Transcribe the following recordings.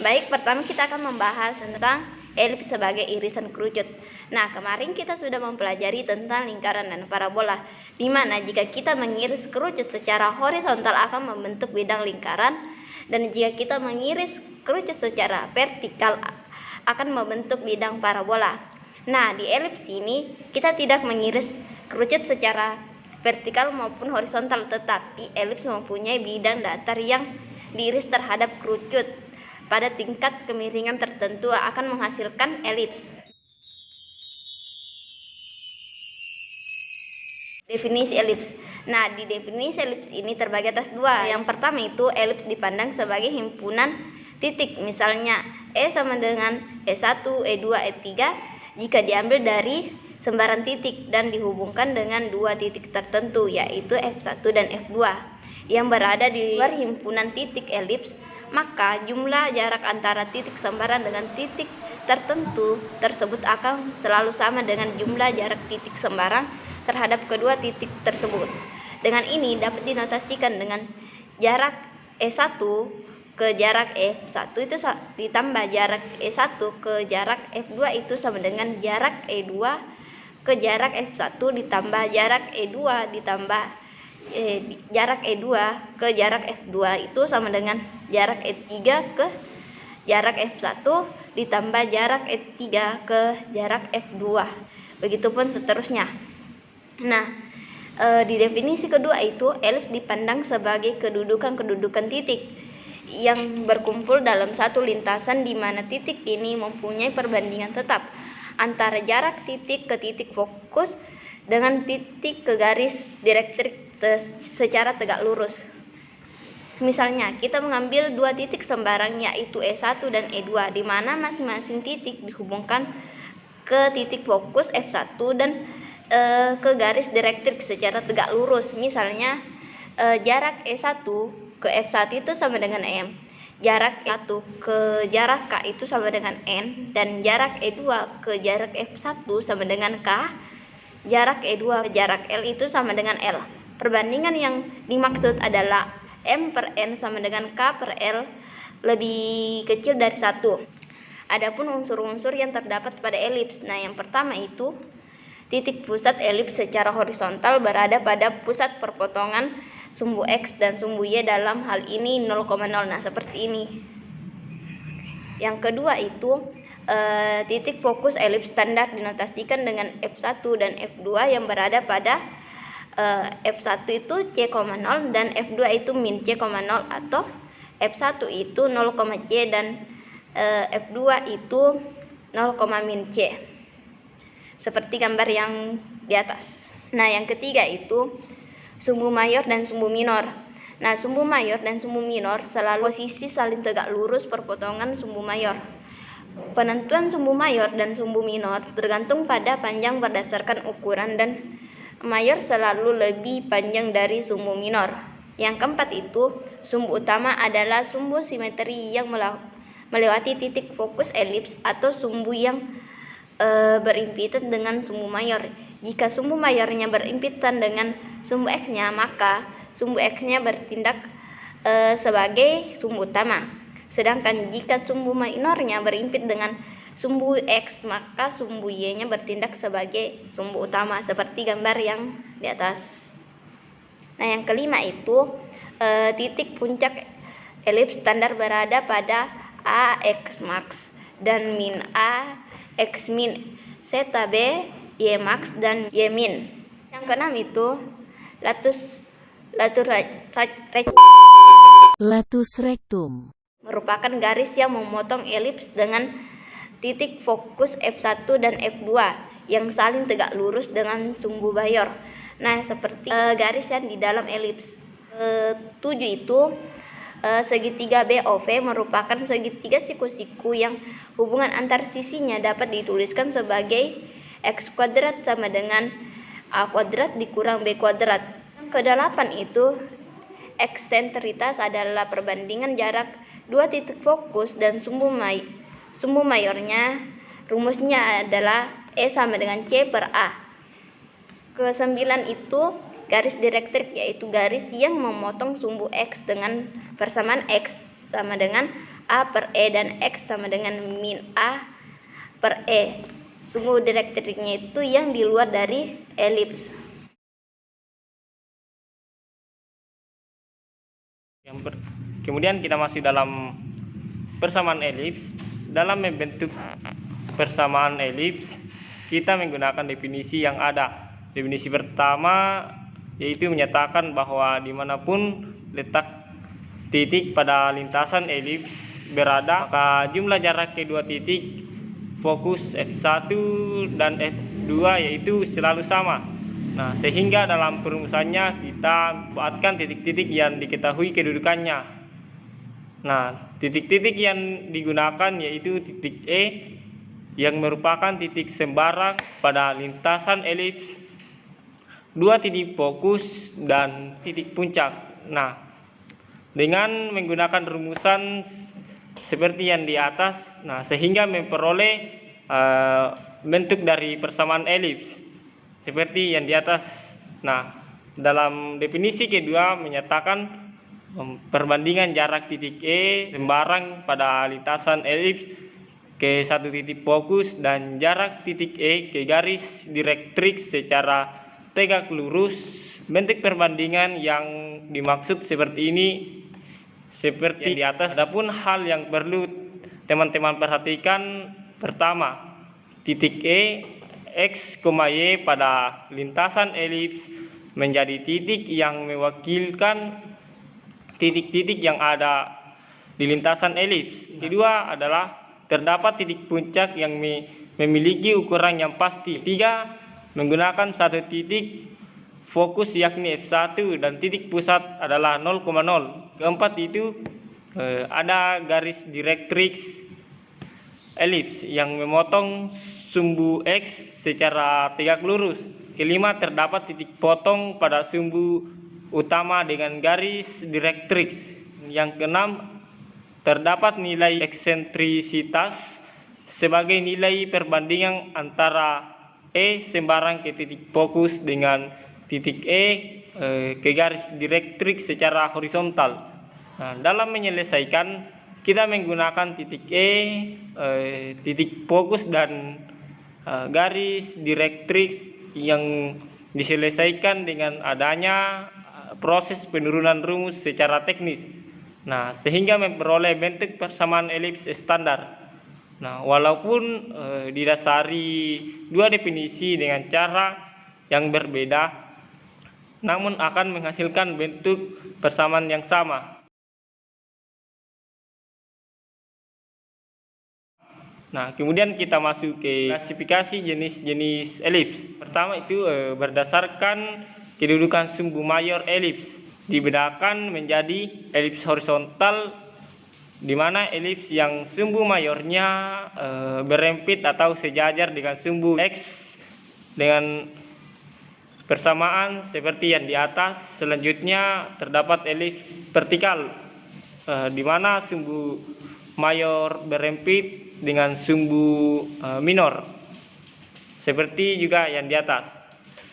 Baik, pertama kita akan membahas tentang elips sebagai irisan kerucut. Nah, kemarin kita sudah mempelajari tentang lingkaran dan parabola, di mana jika kita mengiris kerucut secara horizontal akan membentuk bidang lingkaran, dan jika kita mengiris kerucut secara vertikal akan membentuk bidang parabola. Nah, di elips ini kita tidak mengiris kerucut secara vertikal maupun horizontal, tetapi elips mempunyai bidang datar yang diiris terhadap kerucut pada tingkat kemiringan tertentu akan menghasilkan elips. Definisi elips. Nah, di definisi elips ini terbagi atas dua. Yang pertama itu elips dipandang sebagai himpunan titik, misalnya E sama dengan E1, E2, E3 jika diambil dari sembarang titik dan dihubungkan dengan dua titik tertentu, yaitu F1 dan F2 yang berada di luar himpunan titik elips, maka jumlah jarak antara titik sembarang dengan titik tertentu tersebut akan selalu sama dengan jumlah jarak titik sembarang terhadap kedua titik tersebut. Dengan ini dapat dinotasikan dengan jarak E1 ke jarak F1 itu ditambah jarak E1 ke jarak F2 itu sama dengan jarak E2 ke jarak F1 ditambah jarak E2 ditambah jarak E2 ke jarak F2 itu sama dengan jarak E3 ke jarak F1 ditambah jarak E3 ke jarak F2. Begitupun seterusnya. Nah, di definisi kedua itu elips dipandang sebagai kedudukan titik yang berkumpul dalam satu lintasan, di mana titik ini mempunyai perbandingan tetap antara jarak titik ke titik fokus dengan titik ke garis direktrik secara tegak lurus. Misalnya, kita mengambil dua titik sembarang yaitu E1 dan E2, di mana masing-masing titik dihubungkan ke titik fokus F1 dan ke garis direktrik secara tegak lurus. Misalnya, jarak E1 ke F1 itu sama dengan M, jarak E1 ke jarak K itu sama dengan N, dan jarak E2 ke jarak F1 sama dengan K, jarak E2 ke jarak L itu sama dengan L. Perbandingan yang dimaksud adalah M per N sama dengan K per L lebih kecil dari 1. Adapun unsur-unsur yang terdapat pada elips. Nah, yang pertama itu titik pusat elips secara horizontal berada pada pusat perpotongan sumbu X dan sumbu Y, dalam hal ini 0,0. Nah, seperti ini. Yang kedua itu titik fokus elips standar dinotasikan dengan F1 dan F2 yang berada pada F1 itu C,0 dan F2 itu min C,0, atau F1 itu 0, C dan F2 itu 0, min C, seperti gambar yang di atas. Nah, yang ketiga itu sumbu mayor dan sumbu minor. Nah, sumbu mayor dan sumbu minor selalu posisi saling tegak lurus perpotongan sumbu mayor. Penentuan sumbu mayor dan sumbu minor tergantung pada panjang berdasarkan ukuran, dan mayor selalu lebih panjang dari sumbu minor. Yang keempat itu sumbu utama adalah sumbu simetri yang melewati titik fokus elips atau sumbu yang berimpitan dengan sumbu mayor. Jika sumbu mayornya berimpitan dengan sumbu X-nya, maka sumbu X-nya bertindak sebagai sumbu utama. Sedangkan jika sumbu minornya berimpit dengan sumbu X, maka sumbu Y-nya bertindak sebagai sumbu utama, seperti gambar yang di atas. Nah, yang kelima itu titik puncak elips standar berada pada A X max dan min A X min, zeta B Y max dan Y min. Yang keenam itu latus rectum merupakan garis yang memotong elips dengan titik fokus F1 dan F2 yang saling tegak lurus dengan sumbu mayor. Nah, seperti garis yang di dalam elips. 7 itu segitiga BOV merupakan segitiga siku-siku yang hubungan antar sisinya dapat dituliskan sebagai X kuadrat sama dengan A kuadrat dikurang B kuadrat. Yang kedelapan itu eksentritas adalah perbandingan jarak dua titik fokus dan sumbu mayornya. Rumusnya adalah E sama dengan C per A. Kesembilan itu garis direktrik, yaitu garis yang memotong sumbu X dengan persamaan X sama dengan A per E dan X sama dengan min A per E. Sumbu direktriknya itu yang di luar dari elips. Kemudian kita masuk dalam persamaan elips. Dalam membentuk persamaan elips, kita menggunakan definisi yang ada. Definisi pertama yaitu menyatakan bahwa dimanapun letak titik pada lintasan elips berada, maka jumlah jarak kedua titik fokus F1 dan F2 yaitu selalu sama. Nah, sehingga dalam perumusannya kita buatkan titik-titik yang diketahui kedudukannya. Nah, titik-titik yang digunakan yaitu titik E yang merupakan titik sembarang pada lintasan elips, dua titik fokus dan titik puncak. Nah, dengan menggunakan rumusan seperti yang di atas, nah sehingga memperoleh bentuk dari persamaan elips seperti yang di atas. Nah, dalam definisi kedua menyatakan perbandingan jarak titik E sembarang pada lintasan elips ke satu titik fokus dan jarak titik E ke garis direktrix secara tegak lurus. Bentuk perbandingan yang dimaksud seperti ini seperti di atas. Adapun hal yang perlu teman-teman perhatikan, pertama, titik E, X, Y pada lintasan elips menjadi titik yang mewakilkan titik-titik yang ada di lintasan elips. Kedua adalah terdapat titik puncak yang memiliki ukuran yang pasti. Tiga, menggunakan satu titik fokus yakni F1 dan titik pusat adalah 0,0. Keempat itu ada garis direktrix elips yang memotong sumbu X secara tegak lurus. Kelima, terdapat titik potong pada sumbu utama dengan garis direktrix. Yang keenam, terdapat nilai eksentrisitas sebagai nilai perbandingan antara E sembarang ke titik fokus dengan titik E ke garis direktrix secara horizontal. Nah, dalam menyelesaikan kita menggunakan titik E, titik fokus dan garis direktrix yang diselesaikan dengan adanya proses penurunan rumus secara teknis. Nah, sehingga memperoleh bentuk persamaan elips standar. Nah, walaupun didasari dua definisi dengan cara yang berbeda, namun akan menghasilkan bentuk persamaan yang sama. Nah, kemudian kita masuk ke klasifikasi jenis-jenis elips. Pertama itu berdasarkan kedudukan sumbu mayor elips, dibedakan menjadi elips horizontal, di mana elips yang sumbu mayornya berempit atau sejajar dengan sumbu X dengan persamaan seperti yang di atas. Selanjutnya terdapat elips vertikal, di mana sumbu mayor berempit dengan sumbu minor seperti juga yang di atas.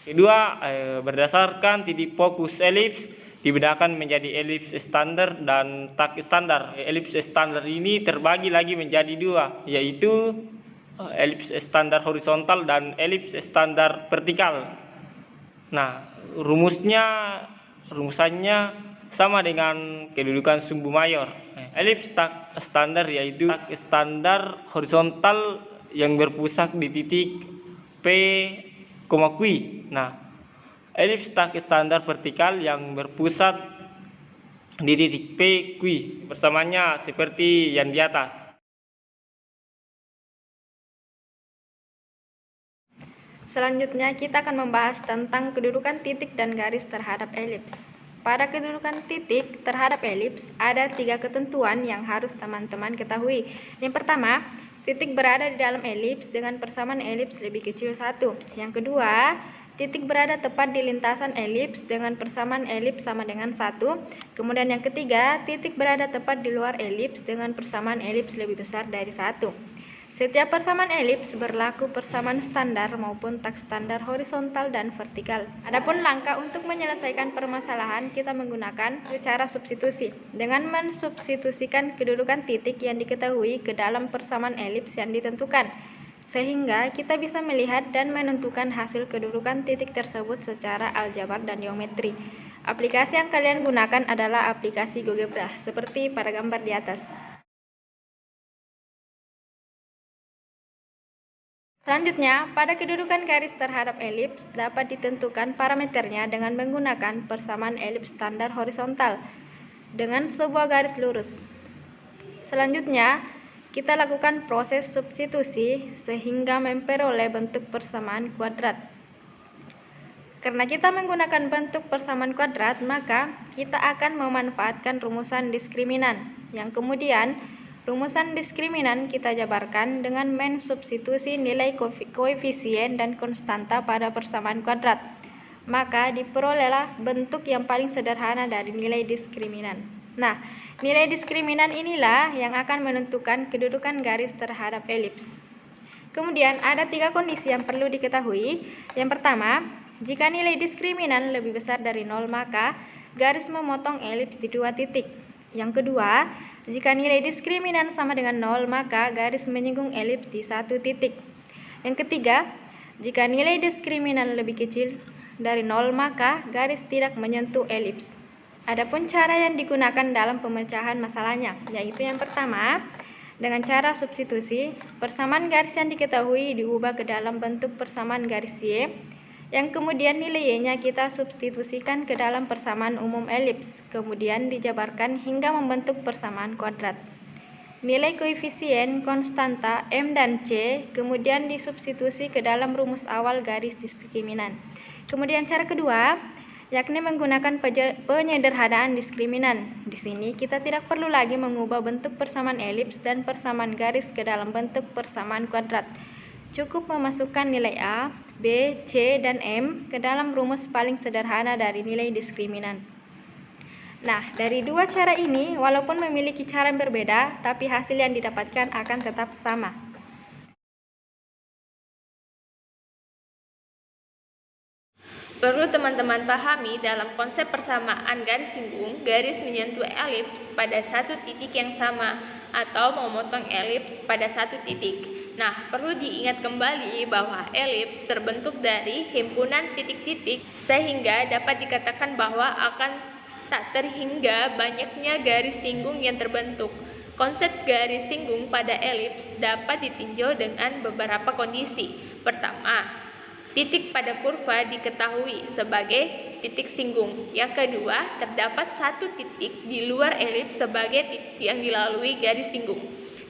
Kedua, berdasarkan titik fokus elips, dibedakan menjadi elips standar dan tak standar. Elips standar ini terbagi lagi menjadi dua, yaitu elips standar horizontal dan elips standar vertikal. Nah, rumusannya sama dengan kedudukan sumbu mayor. Elips tak standar yaitu tak standar horizontal yang berpusat di titik P, Q. Nah, elips tak standar vertikal yang berpusat di titik P, Q. Persamaannya seperti yang di atas. Selanjutnya kita akan membahas tentang kedudukan titik dan garis terhadap elips. Pada kedudukan titik terhadap elips, ada 3 ketentuan yang harus teman-teman ketahui. Yang pertama, titik berada di dalam elips dengan persamaan elips lebih kecil 1. Yang kedua, titik berada tepat di lintasan elips dengan persamaan elips sama dengan 1. Kemudian yang ketiga, titik berada tepat di luar elips dengan persamaan elips lebih besar dari 1. Setiap persamaan elips berlaku persamaan standar maupun tak standar horizontal dan vertikal. Adapun langkah untuk menyelesaikan permasalahan, kita menggunakan cara substitusi dengan mensubstitusikan kedudukan titik yang diketahui ke dalam persamaan elips yang ditentukan, sehingga kita bisa melihat dan menentukan hasil kedudukan titik tersebut secara aljabar dan geometri. Aplikasi yang kalian gunakan adalah aplikasi GeoGebra, seperti pada gambar di atas. Selanjutnya, pada kedudukan garis terhadap elips dapat ditentukan parameternya dengan menggunakan persamaan elips standar horizontal dengan sebuah garis lurus. Selanjutnya, kita lakukan proses substitusi sehingga memperoleh bentuk persamaan kuadrat. Karena kita menggunakan bentuk persamaan kuadrat, maka kita akan memanfaatkan rumusan diskriminan, yang kemudian rumusan diskriminan kita jabarkan dengan mensubstitusi nilai koefisien dan konstanta pada persamaan kuadrat. Maka diperolehlah bentuk yang paling sederhana dari nilai diskriminan. Nah, nilai diskriminan inilah yang akan menentukan kedudukan garis terhadap elips. Kemudian ada 3 kondisi yang perlu diketahui. Yang pertama, jika nilai diskriminan lebih besar dari 0, maka garis memotong elips di 2 titik. Yang kedua, jika nilai diskriminan sama dengan 0, maka garis menyinggung elips di 1 titik. Yang ketiga, jika nilai diskriminan lebih kecil dari 0, maka garis tidak menyentuh elips. Adapun cara yang digunakan dalam pemecahan masalahnya, yaitu yang pertama, dengan cara substitusi, persamaan garis yang diketahui diubah ke dalam bentuk persamaan garis Y, yang kemudian nilai Y-nya kita substitusikan ke dalam persamaan umum elips, kemudian dijabarkan hingga membentuk persamaan kuadrat. Nilai koefisien, konstanta, M dan C, kemudian disubstitusi ke dalam rumus awal garis diskriminan. Kemudian cara kedua, yakni menggunakan penyederhanaan diskriminan. Di sini kita tidak perlu lagi mengubah bentuk persamaan elips dan persamaan garis ke dalam bentuk persamaan kuadrat. Cukup memasukkan nilai A, B, C, dan M ke dalam rumus paling sederhana dari nilai diskriminan. Nah, dari 2 cara ini, walaupun memiliki cara yang berbeda, tapi hasil yang didapatkan akan tetap sama. Perlu teman-teman pahami dalam konsep persamaan garis singgung, garis menyentuh elips pada 1 titik yang sama atau memotong elips pada 1 titik. Nah, perlu diingat kembali bahwa elips terbentuk dari himpunan titik-titik sehingga dapat dikatakan bahwa akan tak terhingga banyaknya garis singgung yang terbentuk. Konsep garis singgung pada elips dapat ditinjau dengan beberapa kondisi. Pertama, titik pada kurva diketahui sebagai titik singgung. Yang kedua, terdapat 1 titik di luar elips sebagai titik yang dilalui garis singgung.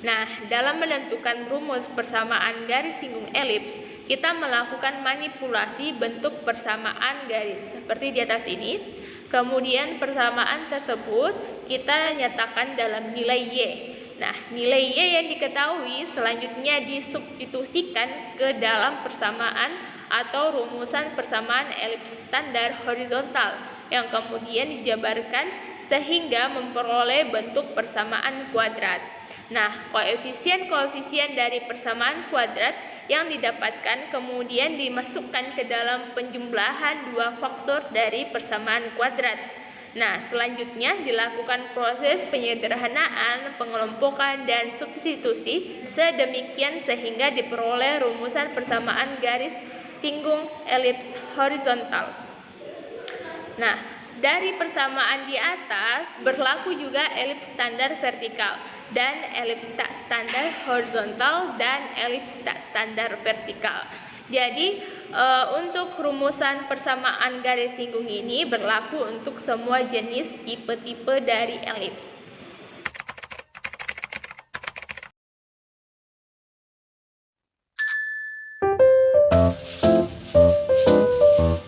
Nah, dalam menentukan rumus persamaan garis singgung elips, kita melakukan manipulasi bentuk persamaan garis seperti di atas ini. Kemudian persamaan tersebut kita nyatakan dalam nilai Y. Nah, nilai Y yang diketahui selanjutnya disubstitusikan ke dalam persamaan atau rumusan persamaan elips standar horizontal yang kemudian dijabarkan sehingga memperoleh bentuk persamaan kuadrat. Nah, koefisien-koefisien dari persamaan kuadrat yang didapatkan kemudian dimasukkan ke dalam penjumlahan 2 faktor dari persamaan kuadrat. Nah, selanjutnya dilakukan proses penyederhanaan, pengelompokan, dan substitusi sedemikian sehingga diperoleh rumusan persamaan garis singgung elips horizontal. Nah, dari persamaan di atas berlaku juga elips standar vertikal dan elips tak standar horizontal dan elips tak standar vertikal. Jadi untuk rumusan persamaan garis singgung ini berlaku untuk semua jenis tipe-tipe dari elips.